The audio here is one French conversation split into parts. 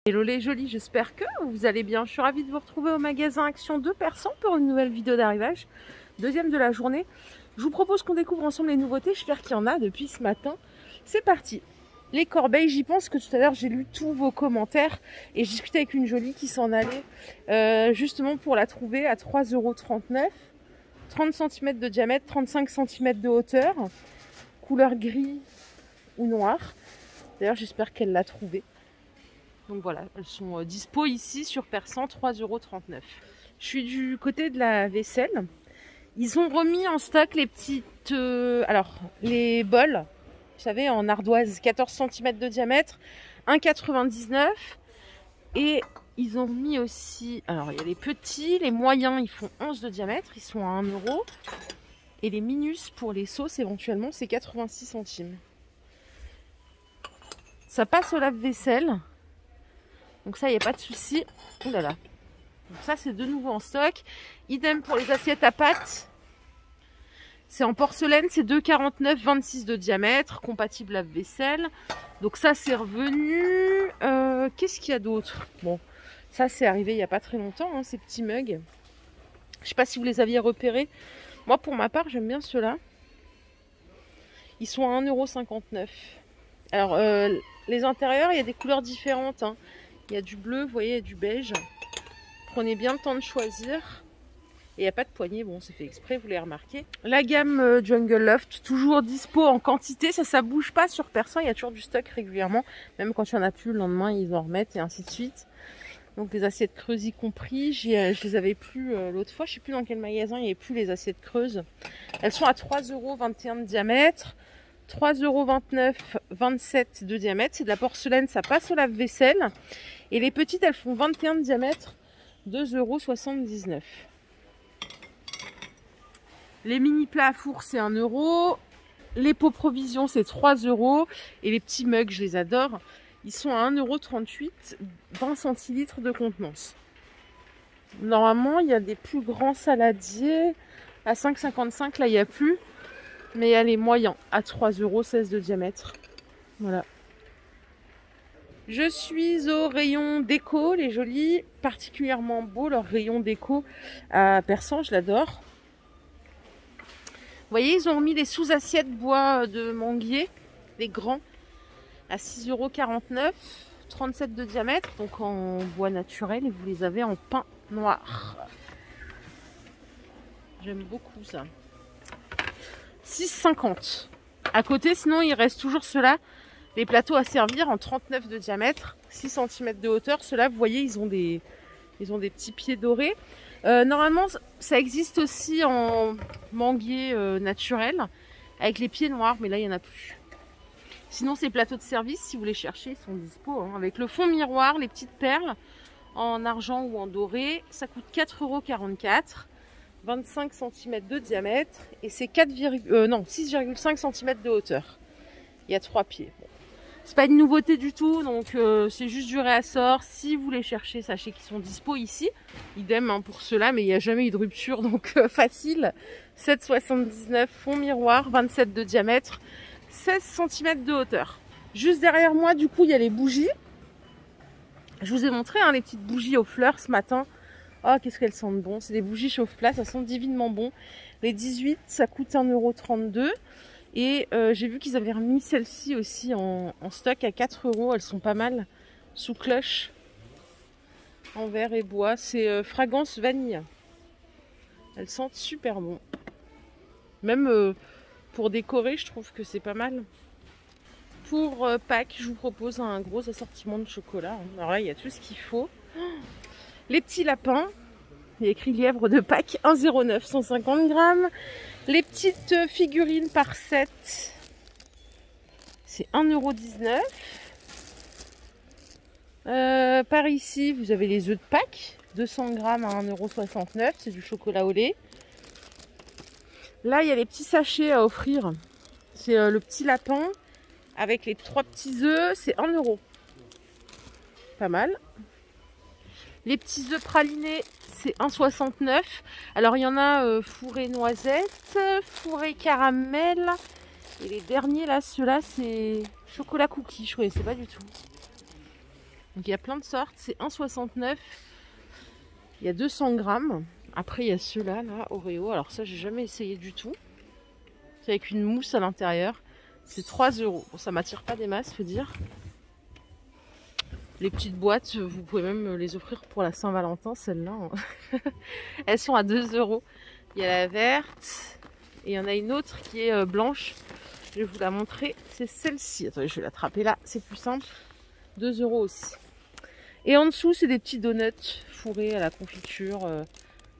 Hello les jolis, j'espère que vous allez bien. Je suis ravie de vous retrouver au magasin Action de Persan pour une nouvelle vidéo d'arrivage. Deuxième de la journée. Je vous propose qu'on découvre ensemble les nouveautés. J'espère qu'il y en a depuis ce matin. C'est parti. Les corbeilles, j'y pense que tout à l'heure j'ai lu tous vos commentaires et j'ai discuté avec une jolie qui s'en allait justement pour la trouver à 3,39 €. 30 cm de diamètre, 35 cm de hauteur. Couleur gris ou noir. D'ailleurs j'espère qu'elle l'a trouvée. Donc voilà, elles sont dispo ici sur Persan, 3,39 €. Je suis du côté de la vaisselle. Ils ont remis en stock les petites... les bols, vous savez, en ardoise, 14 cm de diamètre, 1,99 €. Et ils ont mis aussi... Alors, il y a les petits, les moyens, ils font 11 de diamètre, ils sont à 1 €. Et les minus pour les sauces, éventuellement, c'est 86 centimes. Ça passe au lave-vaisselle. Donc ça, il n'y a pas de souci. Oh là là. Donc ça, c'est de nouveau en stock. Idem pour les assiettes à pâte. C'est en porcelaine, c'est 2,49 €, 26 de diamètre, compatible lave-vaisselle. Donc ça, c'est revenu. Qu'est-ce qu'il y a d'autre? Bon, ça, c'est arrivé il n'y a pas très longtemps, hein, ces petits mugs. Je ne sais pas si vous les aviez repérés. Moi, pour ma part, j'aime bien ceux-là. Ils sont à 1,59 €. Alors, les intérieurs, il y a des couleurs différentes, hein. Il y a du bleu, vous voyez, il y a du beige. Prenez bien le temps de choisir. Et il n'y a pas de poignée, bon, c'est fait exprès, vous l'avez remarqué. La gamme Jungle Loft, toujours dispo en quantité. Ça bouge pas sur Persan, il y a toujours du stock régulièrement. Même quand il n'y en a plus, le lendemain, ils en remettent et ainsi de suite. Donc les assiettes creuses y compris. Je les avais plus l'autre fois, je ne sais plus dans quel magasin, il n'y avait plus les assiettes creuses. Elles sont à 3,21 € de diamètre. 3,29 €, 27 de diamètre. C'est de la porcelaine, ça passe au lave-vaisselle. Et les petites, elles font 21 de diamètre, 2,79 €. Les mini plats à four, c'est 1 €. Les pots provisions, c'est 3 €. Et les petits mugs, je les adore. Ils sont à 1,38 €, 20 centilitres de contenance. Normalement, il y a des plus grands saladiers. À 5,55 €, là, il n'y a plus. Mais il y a les moyens, à 3 €, 16 de diamètre. Voilà. Je suis au rayon déco, les jolis, particulièrement beau leur rayon déco à Persan, je l'adore. Vous voyez, ils ont mis les sous-assiettes bois de manguier, les grands, à 6,49 €, 37 de diamètre, donc en bois naturel, et vous les avez en pin noir. J'aime beaucoup ça. 6,50 €. À côté, sinon, il reste toujours ceux-là. Les plateaux à servir en 39 de diamètre, 6 cm de hauteur. Ceux-là, vous voyez, ils ont des petits pieds dorés. Normalement, ça existe aussi en manguier naturel, avec les pieds noirs, mais là, il n'y en a plus. Sinon, ces plateaux de service, si vous les cherchez, ils sont dispo, hein, avec le fond miroir, les petites perles, en argent ou en doré. Ça coûte 4,44 €, 25 cm de diamètre, et c'est 6,5 cm de hauteur. Il y a 3 pieds. Bon. C'est pas une nouveauté du tout, donc c'est juste du réassort. Si vous les cherchez, sachez qu'ils sont dispo ici. Idem hein, pour ceux-là, mais il n'y a jamais eu de rupture, donc facile. 7,79 €, fond miroir, 27 de diamètre, 16 cm de hauteur. Juste derrière moi, du coup, il y a les bougies. Je vous ai montré hein, les petites bougies aux fleurs ce matin. Oh, qu'est-ce qu'elles sentent bon. C'est des bougies chauffe-plat, ça sent divinement bon. Les 18, ça coûte 1,32 €. Et j'ai vu qu'ils avaient remis celles-ci aussi en stock à 4 €. Elles sont pas mal. Sous cloche. En verre et bois. C'est fragrance vanille. Elles sentent super bon. Même pour décorer, je trouve que c'est pas mal. Pour Pâques, je vous propose un gros assortiment de chocolat. Alors là, il y a tout ce qu'il faut. Les petits lapins. Il y a écrit lièvre de Pâques, 1,09 €, 150 grammes. Les petites figurines par 7, c'est 1,19 €. Par ici, vous avez les œufs de Pâques, 200 grammes à 1,69 €, c'est du chocolat au lait. Là, il y a les petits sachets à offrir. C'est le petit lapin avec les 3 petits œufs, c'est 1 €. Pas mal. Les petits œufs pralinés, c'est 1,69 €. Alors, il y en a fourré noisette, fourré caramel. Et les derniers, là, ceux-là, c'est chocolat cookie. Je ne connaissais pas du tout. Donc il y a plein de sortes, c'est 1,69. Il y a 200 grammes. Après il y a ceux-là, là, Oreo. Alors ça j'ai jamais essayé du tout. C'est avec une mousse à l'intérieur. C'est 3 €. Bon, ça m'attire pas des masses, faut dire. Les petites boîtes, vous pouvez même les offrir pour la Saint-Valentin, celles-là. Elles sont à 2 €. Il y a la verte. Et il y en a une autre qui est blanche. Je vais vous la montrer. C'est celle-ci. Attendez, je vais l'attraper là. C'est plus simple. 2 € aussi. Et en dessous, c'est des petits donuts fourrés à la confiture.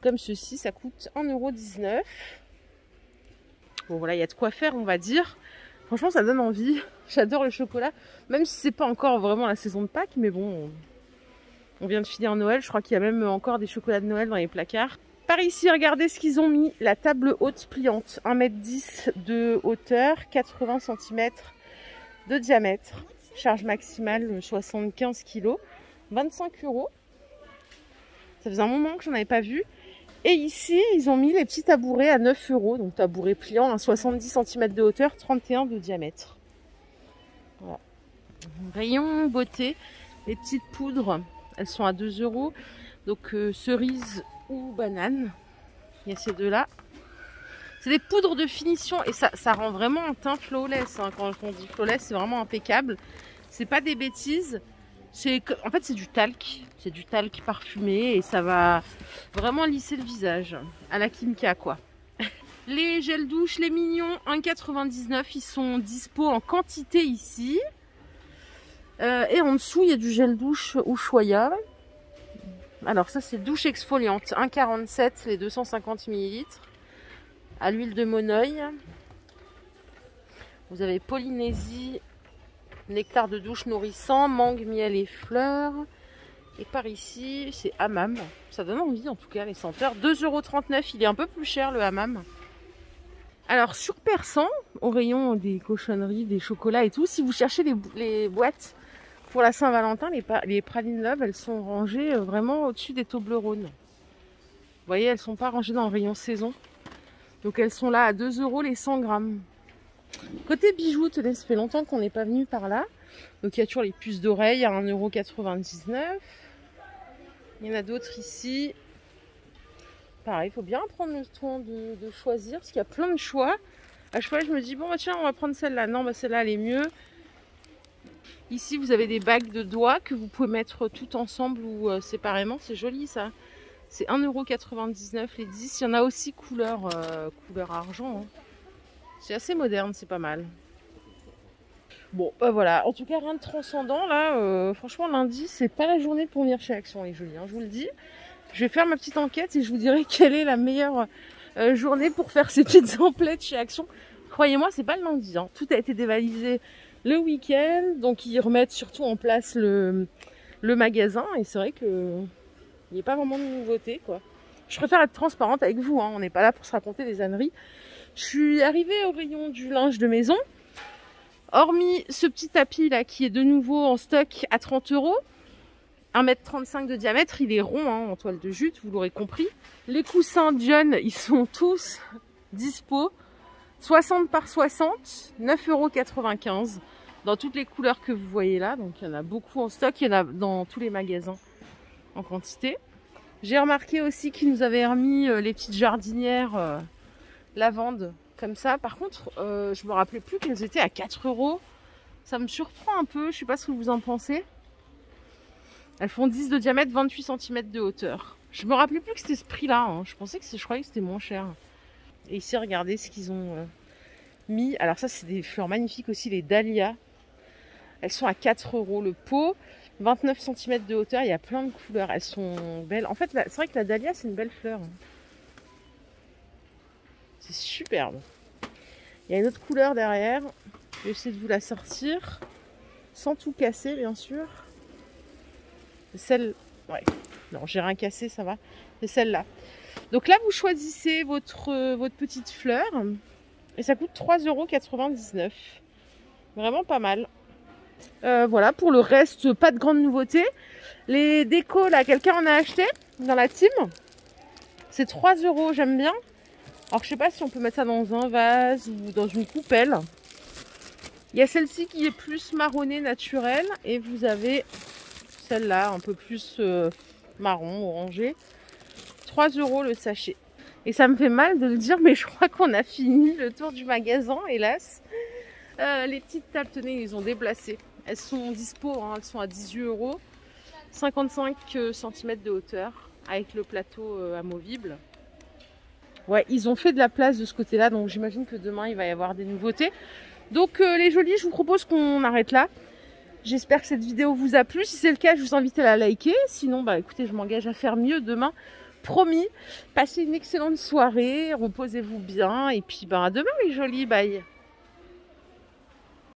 Comme ceci. Ça coûte 1,19 €. Bon, voilà, il y a de quoi faire, on va dire. Franchement, ça donne envie. J'adore le chocolat. Même si c'est pas encore vraiment la saison de Pâques. Mais bon, on vient de finir Noël. Je crois qu'il y a même encore des chocolats de Noël dans les placards. Par ici, regardez ce qu'ils ont mis. La table haute pliante. 1,10 m de hauteur. 80 cm de diamètre. Charge maximale 75 kg. 25 €. Ça faisait un moment que j'en avais pas vu. Et ici, ils ont mis les petits tabourets à 9 €. Donc tabouret pliant, 70 cm de hauteur, 31 de diamètre. Voilà. Rayon beauté. Les petites poudres, elles sont à 2 €. Donc cerise ou banane. Il y a ces deux-là. C'est des poudres de finition et ça rend vraiment un teint flawless. Hein. Quand on dit flawless, c'est vraiment impeccable. C'est pas des bêtises. En fait, c'est du talc. C'est du talc parfumé et ça va vraiment lisser le visage. À la Kimka, quoi. Les gels douche, les mignons, 1,99 €. Ils sont dispo en quantité ici. Et en dessous, il y a du gel douche Ushuaïa. Alors ça, c'est douche exfoliante. 1,47 € les 250 ml. À l'huile de monoeil. Vous avez Polynésie. Nectar de douche nourrissant, mangue, miel et fleurs. Et par ici, c'est hammam. Ça donne envie en tout cas, les senteurs. 2,39 €. Il est un peu plus cher le hammam. Alors sur Persan, au rayon des cochonneries, des chocolats et tout, si vous cherchez les boîtes pour la Saint-Valentin, les pralines Love, elles sont rangées vraiment au-dessus des Toblerones. Vous voyez, elles sont pas rangées dans le rayon saison. Donc elles sont là à 2 € les 100 grammes. Côté bijoux, ça fait longtemps qu'on n'est pas venu par là. Donc il y a toujours les puces d'oreilles à 1,99 €. Il y en a d'autres ici. Pareil, il faut bien prendre le temps de choisir parce qu'il y a plein de choix. À chaque fois, je me dis, bon, bah, tiens, on va prendre celle-là. Non, bah, celle-là, elle est mieux. Ici, vous avez des bagues de doigts que vous pouvez mettre tout ensemble ou séparément. C'est joli, ça. C'est 1,99 € les 10. Il y en a aussi couleur argent. Hein. C'est assez moderne, c'est pas mal. Bon, bah voilà. En tout cas, rien de transcendant. Là, franchement, lundi, c'est pas la journée pour venir chez Action, les jolis. Hein, je vous le dis. Je vais faire ma petite enquête et je vous dirai quelle est la meilleure journée pour faire ces petites emplettes chez Action. Croyez-moi, c'est pas le lundi. Hein. Tout a été dévalisé le week-end. Donc, ils remettent surtout en place le magasin. Et c'est vrai que il n'y a pas vraiment de nouveautés, quoi. Je préfère être transparente avec vous. Hein. On n'est pas là pour se raconter des âneries. Je suis arrivée au rayon du linge de maison. Hormis ce petit tapis là qui est de nouveau en stock à 30 €. 1,35 m de diamètre. Il est rond hein, en toile de jute, vous l'aurez compris. Les coussins Dion, ils sont tous dispo. 60 par 60, 9,95 € dans toutes les couleurs que vous voyez là. Donc il y en a beaucoup en stock. Il y en a dans tous les magasins en quantité. J'ai remarqué aussi qu'ils nous avaient remis les petites jardinières lavande comme ça. Par contre, je me rappelais plus qu'elles étaient à 4 €. Ça me surprend un peu. Je sais pas ce que vous en pensez. Elles font 10 de diamètre, 28 cm de hauteur. Je me rappelais plus que c'était ce prix-là. Hein. Je croyais que c'était moins cher. Et ici, regardez ce qu'ils ont mis. Alors ça, c'est des fleurs magnifiques aussi, les dahlias. Elles sont à 4 € le pot. 29 cm de hauteur. Il y a plein de couleurs. Elles sont belles. En fait, c'est vrai que la dahlia, c'est une belle fleur. C'est superbe. Il y a une autre couleur derrière. Je vais essayer de vous la sortir. Sans tout casser, bien sûr. C'est celle... Ouais. Non, j'ai rien cassé, ça va. C'est celle-là. Donc là, vous choisissez votre petite fleur. Et ça coûte 3,99 €. Vraiment pas mal. Voilà, pour le reste, pas de grande nouveauté. Les décos, là, quelqu'un en a acheté dans la team. C'est 3 €, j'aime bien. Alors, je sais pas si on peut mettre ça dans un vase ou dans une coupelle. Il y a celle-ci qui est plus marronnée naturelle. Et vous avez celle-là, un peu plus marron, orangé. 3 € le sachet. Et ça me fait mal de le dire, mais je crois qu'on a fini le tour du magasin, hélas. Les petites tables, tenez, ils ont déplacé. Elles sont dispo, hein, elles sont à 18 €. 55 cm de hauteur, avec le plateau amovible. Ouais, ils ont fait de la place de ce côté-là, donc j'imagine que demain, il va y avoir des nouveautés. Donc les jolis, je vous propose qu'on arrête là. J'espère que cette vidéo vous a plu. Si c'est le cas, je vous invite à la liker. Sinon, bah écoutez, je m'engage à faire mieux demain. Promis. Passez une excellente soirée. Reposez-vous bien. Et puis, bah, à demain, les jolis. Bye.